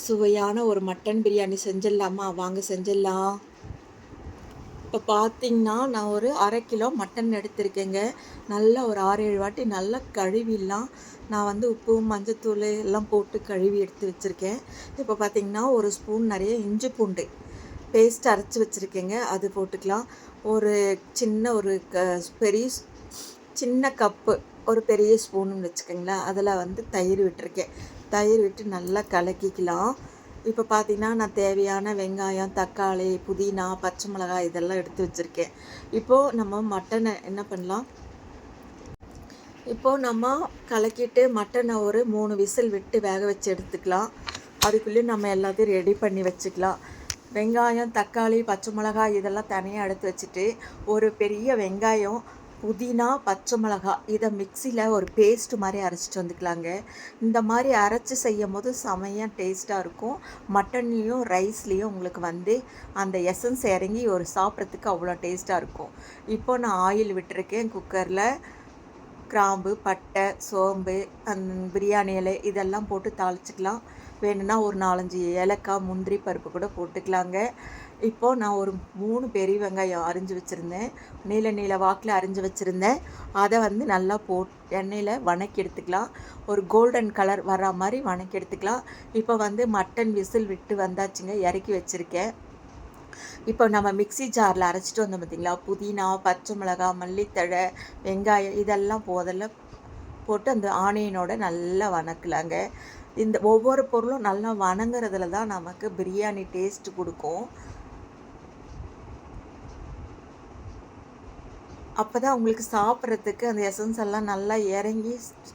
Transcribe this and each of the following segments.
சுவையான ஒரு மட்டன் பிரியாணி செஞ்சிடலாமா? வாங்க செஞ்சிடலாம். இப்போ பார்த்தீங்கன்னா நான் ஒரு 1/2 கிலோ மட்டன் எடுத்திருக்கேங்க. நல்லா ஒரு 6-7 வாட்டி நல்லா கழுவிடலாம். நான் வந்து உப்பு மஞ்சத்தூள் எல்லாம் போட்டு கழுவி எடுத்து வச்சுருக்கேன். இப்போ பார்த்தீங்கன்னா ஒரு ஸ்பூன் நிறைய இஞ்சி பூண்டு பேஸ்ட் அரைச்சி வச்சுருக்கேங்க, அது போட்டுக்கலாம். ஒரு சின்ன ஒரு பெரிய சின்ன கப்பு ஒரு பெரிய ஸ்பூனுன்னு வச்சுக்கோங்களேன், அதில் வந்து தயிர் விட்டுருக்கேன். தயிர் விட்டு நல்லா கலக்கிக்கலாம். இப்போ பார்த்தீங்கன்னா நான் தேவையான வெங்காயம், தக்காளி, புதினா, பச்சை மிளகாய் இதெல்லாம் எடுத்து வச்சுருக்கேன். இப்போது நம்ம மட்டனை என்ன பண்ணலாம், இப்போது நம்ம கலக்கிட்டு மட்டனை ஒரு 3 விசில் விட்டு வேக வச்சு எடுத்துக்கலாம். அதுக்குள்ளேயும் நம்ம எல்லாத்தையும் ரெடி பண்ணி வச்சுக்கலாம். வெங்காயம், தக்காளி, பச்சை மிளகாய் இதெல்லாம் தனியாக எடுத்து வச்சுட்டு, ஒரு பெரிய வெங்காயம், புதினா, பச்சை மிளகாய் இதை மிக்சியில் ஒரு பேஸ்ட் மாதிரி அரைச்சிட்டு வந்துக்கலாங்க. இந்த மாதிரி அரைச்சி செய்யும் போது செமையாக டேஸ்ட்டாக இருக்கும். மட்டன்லேயும் ரைஸ்லேயும் உங்களுக்கு வந்து அந்த எசன்ஸ் இறங்கி ஒரு சாப்பிட்றதுக்கு அவ்வளோ டேஸ்ட்டாக இருக்கும். இப்போது நான் ஆயில் விட்டுருக்கேன். குக்கரில் கிராம்பு, பட்டை, சோம்பு, பிரியாணி இலை இதெல்லாம் போட்டு தாளிச்சிக்கலாம். வேணும்னா ஒரு 4-5 ஏலக்காய், முந்திரி பருப்பு கூட போட்டுக்கலாங்க. இப்போது நான் ஒரு 3 பெரிய வெங்காயம் அரிஞ்சு வச்சுருந்தேன், நீல வாக்கில் அரிஞ்சு வச்சுருந்தேன். அதை வந்து நல்லா எண்ணெயில் வணக்கி எடுத்துக்கலாம். ஒரு கோல்டன் கலர் வர்ற மாதிரி வணக்கி எடுத்துக்கலாம். இப்போ வந்து மட்டன் விசில் விட்டு வந்தாச்சுங்க, இறக்கி வச்சுருக்கேன். இப்போ நம்ம மிக்சி ஜாரில் அரைச்சிட்டு வந்தோம் பார்த்திங்களா, புதினா, பச்சை மிளகாய், மல்லித்தழை, வெங்காயம் இதெல்லாம் போட்டு அந்த ஆனியனோட நல்லா வணக்கலாங்க. இந்த ஒவ்வொரு பொருளும் நல்லா வணங்குறதுல தான் நமக்கு பிரியாணி டேஸ்ட் கொடுக்கும். அப்போ தான் உங்களுக்கு சாப்பிட்றதுக்கு அந்த எசன்ஸ் எல்லாம் நல்லா இறங்கி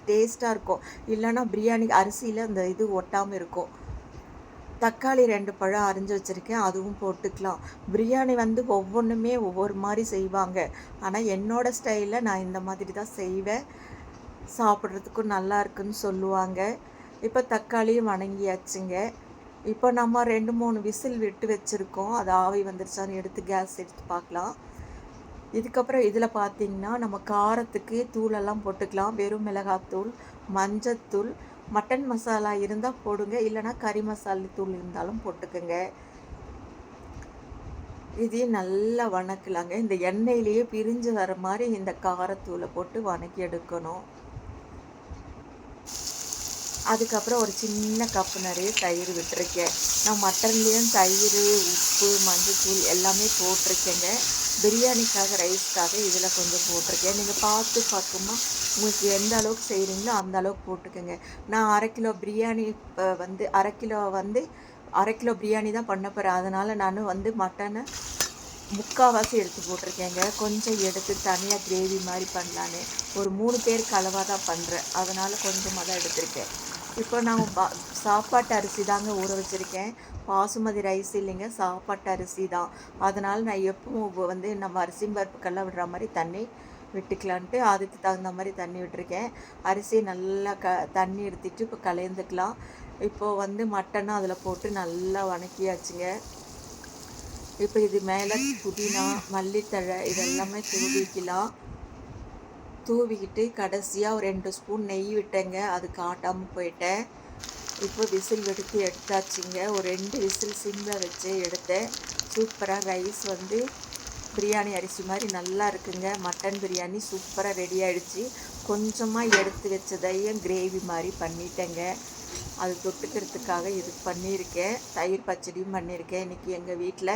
டேஸ்ட்டாக இருக்கும். இல்லைன்னா பிரியாணி அரிசியில் அந்த இது ஒட்டாமல் இருக்கும். தக்காளி 2 பழம் அரிஞ்சு வச்சுருக்கேன், அதுவும் போட்டுக்கலாம். பிரியாணி வந்து ஒவ்வொன்றுமே ஒவ்வொரு மாதிரி செய்வாங்க. ஆனால் என்னோடய ஸ்டைலில் நான் இந்த மாதிரி தான் செய்வேன். சாப்பிட்றதுக்கும் நல்லா இருக்குன்னு சொல்லுவாங்க. இப்போ தக்காளியும் வணங்கியாச்சுங்க. இப்போ நம்ம 2-3 விசில் விட்டு வச்சுருக்கோம். அது ஆவி வந்துருச்சான்னு எடுத்து கேஸ் எடுத்து பார்க்கலாம். இதுக்கப்புறம் இதில் பார்த்திங்கன்னா நம்ம காரத்துக்கு தூளெல்லாம் போட்டுக்கலாம். வெறும் மிளகாத்தூள், மஞ்சத்தூள், மட்டன் மசாலா இருந்தால் போடுங்க, இல்லைனா கறி மசாலா தூள் இருந்தாலும் போட்டுக்கோங்க. இதையும் நல்லா வணக்கலாங்க. இந்த எண்ணெயிலேயே பிரிஞ்சு வர மாதிரி இந்த காரத்தூளை போட்டு வணக்கி எடுக்கணும். அதுக்கப்புறம் ஒரு சின்ன கப்பு நிறைய தயிர் விட்டுருக்கேன். நான் மட்டன்லேயும் தயிர், உப்பு, மஞ்சத்தூள் எல்லாமே போட்டிருக்கேங்க. பிரியாணிக்காக ரைஸ்க்காக இதில் கொஞ்சம் போட்டிருக்கேன். நீங்கள் பார்க்கும்போது உங்களுக்கு எந்த அளவுக்கு செய்கிறீங்களோ அந்த அளவுக்கு போட்டுக்கோங்க. நான் 1/2 கிலோ பிரியாணி வந்து 1/2 கிலோ பிரியாணி தான் பண்ண போகிறேன். அதனால் நான் வந்து மட்டனை முக்கால்வாசி எடுத்து போட்டிருக்கேங்க. கொஞ்சம் எடுத்து தனியாக கிரேவி மாதிரி பண்ணலான்னு ஒரு 3 பேருக்கு அளவாக தான் பண்ணுறேன். அதனால் கொஞ்சமாக தான் எடுத்திருக்கேன். இப்போ நான் சாப்பாட்டு அரிசி தாங்க ஊற வச்சுருக்கேன். பாசுமதி ரைஸ் இல்லைங்க, சாப்பாட்டு அரிசி தான். அதனால் நான் எப்பவும் வந்து நம்ம அரிசி பருப்புக்கெல்லாம் விடுற மாதிரி தண்ணி விட்டுக்கலான்ட்டு அதுக்கு தகுந்த மாதிரி தண்ணி விட்டுருக்கேன். அரிசி நல்லா தண்ணி எடுத்துட்டு இப்போ கலந்துக்கலாம். இப்போது வந்து மட்டனும் அதில் போட்டு நல்லா வணக்கியாச்சுங்க. இப்போ இது மேலே புதினா, மல்லித்தழை இதெல்லாமே தூவிக்கிட்டு கடைசியாக ஒரு 2 ஸ்பூன் நெய் விட்டேங்க, அது காட்டாமல் போயிட்டேன். இப்போ விசில் எடுத்தாச்சுங்க. ஒரு 2 விசில் சிம்மில் வச்சு எடுத்தேன். சூப்பராக ரைஸ் வந்து பிரியாணி அரிசி மாதிரி நல்லா இருக்குங்க. மட்டன் பிரியாணி சூப்பராக ரெடி ஆகிடுச்சு. கொஞ்சமாக எடுத்து வச்சதையும் கிரேவி மாதிரி பண்ணிட்டேங்க. அது தொட்டுக்கிறதுக்காக இது பண்ணியிருக்கேன். தயிர் பச்சடியும் பண்ணியிருக்கேன். இன்றைக்கி எங்கள் வீட்டில்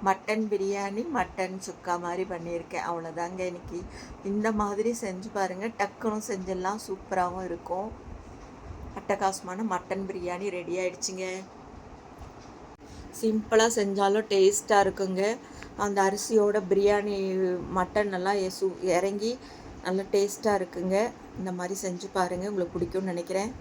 மட்டன் பிரியாணி, மட்டன் சுக்கா மாதிரி பண்ணியிருக்கேன். அவ்வளோதாங்க இன்றைக்கி. இந்த மாதிரி செஞ்சு பாருங்கள், டக்குனும் செஞ்சிடலாம், சூப்பராகவும் இருக்கும். அட்டகாசமான மட்டன் பிரியாணி ரெடி ஆகிடுச்சிங்க. சிம்பிளாக செஞ்சாலும் டேஸ்ட்டாக இருக்குங்க. அந்த அரிசியோட பிரியாணி மட்டன் எல்லாம் இறங்கி நல்லா டேஸ்ட்டாக இருக்குங்க. இந்த மாதிரி செஞ்சு பாருங்கள், உங்களுக்கு பிடிக்கும்னு நினைக்கிறேன்.